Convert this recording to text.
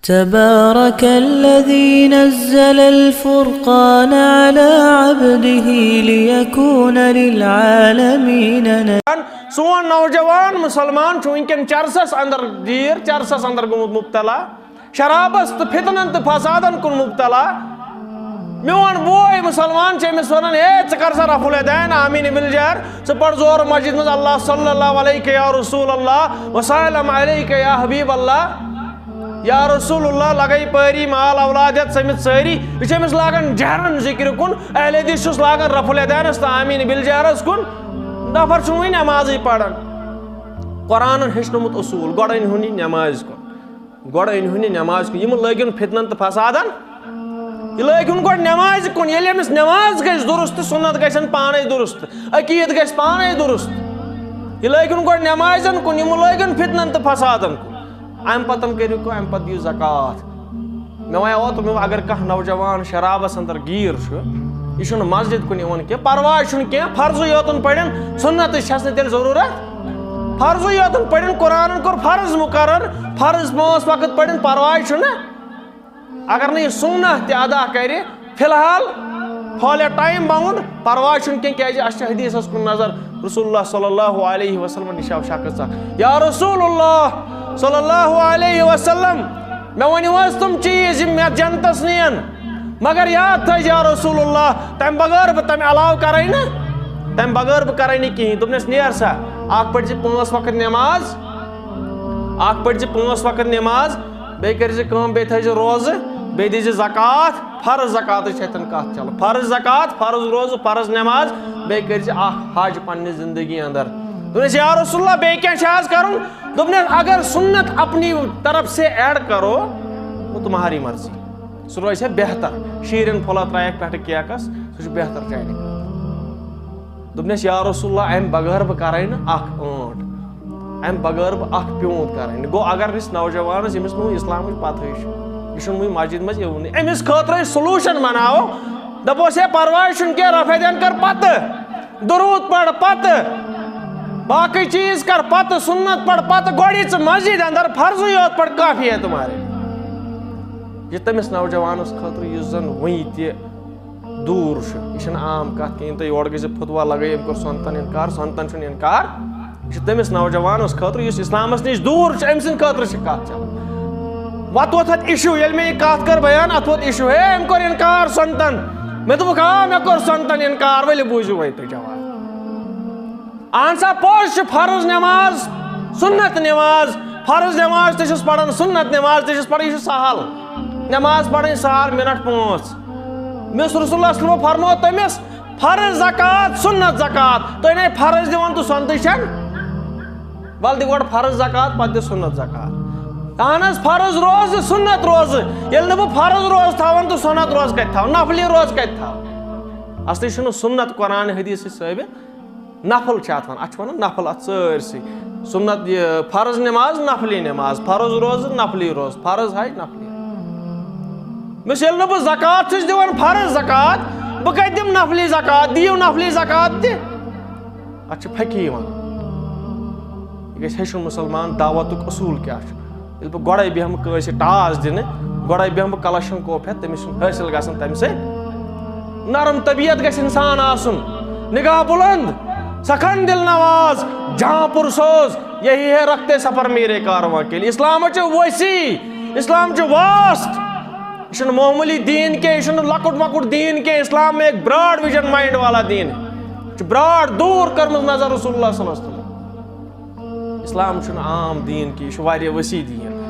تبارك الذي نزل الفرقان على عبده ليكون للعالمين سون نوجوان مسلمان ونکن چرسس اندر گیر چرسس اندر گومت مبتلا شرابس تو فتنن تو فسادن کن مبتلا میون بوئے مسلمان چھ امس ونان اے ژٕ کر سا رفع الیدین آمین بالجہر ژٕ پڑھ زور مسجد مز اللہ صلی اللہ علیہ یا رسول اللہ وسلم علیک یا حبیب اللہ یا رسول اللہ لگائی پاری مال اولادیت سمت ساری یہ امس لاگان جہرن ذکر کن اہل حدیث چھس لاگان رفع الیدینس تو آمین بالجہرس کن نفر چھُ وۄنۍ نمازٕے پران قرآنن ہیٚچھنومُت اصوٗل گۄڈٕ أنۍہُن یہِ نٮ۪مازِ کُن گۄڈٕ أنۍہُن یہِ نٮ۪مازِ کُن یِم لٲگِن فتنن تہٕ فسادن یہ لٲگِن گۄڈٕ نٮ۪مازِ کُن ییٚلہِ أمِس نٮ۪ماز گژھِ درست سُنت گژھن پانے درست عقیٖد گژھِ پانے درست یہ لٲگِن گۄڈٕ نٮ۪مازن کُن یِم لٲگِن فتنن تہٕ فسادن کُن امہِ پتن کٔرِو کٲم امہِ پتہٕ دِیِو زکات مےٚ وَنیو اوترٕ اگر کانٛہہ نوجوان شرابس اندر گیٖر چھُ یہ چھُنہٕ مسجد کُن یِوان کینٛہہ پرواے چھُنہٕ کینٛہہ فرضٕے یوتن پرن سُنتٕچ چھس نہٕ تیٚلہِ ضروٗرت فرضٕے یوتن پرن قرآنن کوٚر فرض مُقرر فرض 5 وقت پرن پرواے چھُنہٕ اگر نہٕ یہِ سُنت تہِ ادا کرِ فی الحال پھٲلہِ ٹایم باوُن پرواے چھُنہٕ کینٛہہ کیازِ اَسہِ چھِ حدیثس کُن نظر رسول اللہ صلی اللہ علیہ وسلم نِش آو شخص اکھ یا رسول اللہ صلی اللہ علیہ وسلم مےٚ ؤنِو حظ تِم چیٖز یِم مےٚ جنتس نِین مگر یاد تھٲیزِ یا رسول اللہ تمہِ بغٲر بہٕ تمہِ علاوٕ کرے نہٕ تمہِ بغٲر بہٕ کرے نہٕ کِہیٖنۍ دوٚپنس نیر سا اکھ پٔرۍ زِ 5 وقت نٮ۪ماز اکھ پٔرۍ زِ 5 وقت نٮ۪ماز بیٚیہِ کٔرۍ زِ کٲم بیٚیہِ تھٲیزِ روزٕ بیٚیہِ دِیٖزِ زکات فرض زکاتٕچ چھِ اتٮ۪ن کتھ چلان فرض زکات فرض روزٕ فرض نٮ۪ماز بیٚیہِ کٔرۍ زِ اکھ حج پننہِ زندگی اندر دوٚپنس یا رسول اللہ بیٚیہِ کیٛاہ چھُ آز کرُن دوٚپنس اگر سُنت اپنی طرف سے ایڈ کرو وہ تمہاری مرضی سُہ روزِ ہے بہتر شیٖرِن پھولا ترٛایکھ پٮ۪ٹھٕ کیکس سُہ چھُ بہتر چانہِ دوٚپنس یا رسول اللہ امہِ بغٲر بہٕ کرے نہٕ اکھ ٲنٹ امہِ بغٲر بہٕ اکھ پیوٗنت کرے نہٕ گوٚو اگر أسۍ نوجوانس ییٚمِس نہٕ اسلامٕچ پتہٕے چھِ یہِ چھُنہٕ وُنہِ مسجد منٛز یِونٕے أمِس خٲطرٕ أسۍ سلوٗشن بناوو دپوس ہے پرواے چھُنہٕ کینٛہہ رفع الیدین کر پتہٕ درود پڑ پتہٕ باقی چیز کر پتہٕ سنت پڑ پتہٕ گۄڈٕ یہِ ژٕ مسجد اندر فرضٕے یوت پڑ کافی ہے تمہارے یہ تٔمِس نوجوانس خٲطرٕ یُس زن وُنہِ تہِ دوٗر چھُ یہِ چھنہٕ عام کتھ کِہیٖنۍ تہٕ یورٕ گٔژھِتھ فتوا لگٲیِتھ أمۍ کوٚر سۄنتن انکار سۄنتن چھُنہٕ انکار یہِ چھُ تٔمِس نوجوانس خٲطرٕ یُس اسلامس نِش دوٗر چھُ أمۍ سٕنٛدِ خٲطرٕ چھِ کتھ چلان وۄنۍ ووت اتھ اِشوٗ ییٚلہِ مےٚ یہِ کتھ کٔر بیان اتھ ووت اِشوٗ ہے أمۍ کوٚر انکار سۄنتن مےٚ دوٚپُکھ آ مےٚ کوٚر سۄنتن انکار ؤلِو بوٗزِو وۄنۍ تُہۍ جواب اہن سا پوٚز چھُ فرض نٮ۪ماز سُنت نٮ۪ماز فرض نٮ۪ماز تہِ چھُس پران سُنت نٮ۪ماز تہِ چھُس پران یہِ چھُ سہل نٮ۪ماز پرٕنۍ سہل منٹ 5 مےٚ اوس رسول اللہ صلی اللہ علیہ وسلم فرموو تٔمِس فرض زکات سُنت زکات تُہۍ نے فرض دِوان تہٕ سۄنتٕے چھَنہٕ وَلہٕ دِ گۄڈٕ فرض زکات پتہٕ دِ سُنت زکات اہن حظ فرض روزٕ سُنت روزٕ ییٚلہِ نہٕ بہٕ فرض روزٕ تھاوان تہٕ سُنت روزٕ کتہِ تھاوٕ نفلی روزٕ کتہِ تھاوٕ اصلی چھُنہٕ سُنت قرآن حدیث سۭتۍ ثٲبت نفل چھِ اتھ ونان اتھ چھِ ونان نفل اتھ سٲرسٕے سُنت یہِ فرض نٮ۪ماز نفلی نٮ۪ماز فرض روزٕ نفلی روزٕ فرض حج نفلی مےٚ ییٚلہِ نہٕ بہٕ زکات چھُس دِوان فرض زکات بہٕ کتہِ دِمہٕ نفلی زکات دِیِو نفلی زکات تہِ اتھ چھِ فقی ونان یہِ گژھِ ہیٚچھُن مُسلمان دعوتُک اصوٗل کیٛاہ چھُ ییٚلہِ بہٕ گۄڈے بیٚہمہٕ کٲنٛسہِ ٹاس دِنہٕ گۄڈے بیٚہمہٕ بہٕ کلشن کوپ ہٮ۪تھ تٔمِس چھُنہٕ حٲصِل گژھان تمہِ سۭتۍ نرم طبیعت گژھِ انسان آسُن نگاہ بُلند سخن دل نواز جہاں پرسوز یہی ہے رکھتے سفر میرے کارواں کے لیے اسلام چھُ وسیع اسلام چھُ واسٹ یہ چھُنہٕ معموٗلی دیٖن کینٛہہ یہِ چھُنہٕ لۄکُٹ مۄکُٹ دیٖن کینٛہہ اسلام میں ایک براڈ وِجن مایِنڈ والا دیٖن یہِ چھُ براڈ دوٗر کٔرمٕژ نظر رسول اللہ صلی اللہ علیہ وسلم اسلام چھُنہٕ عام دیٖن کینٛہہ یہِ چھُ واریاہ ؤسیع دیٖن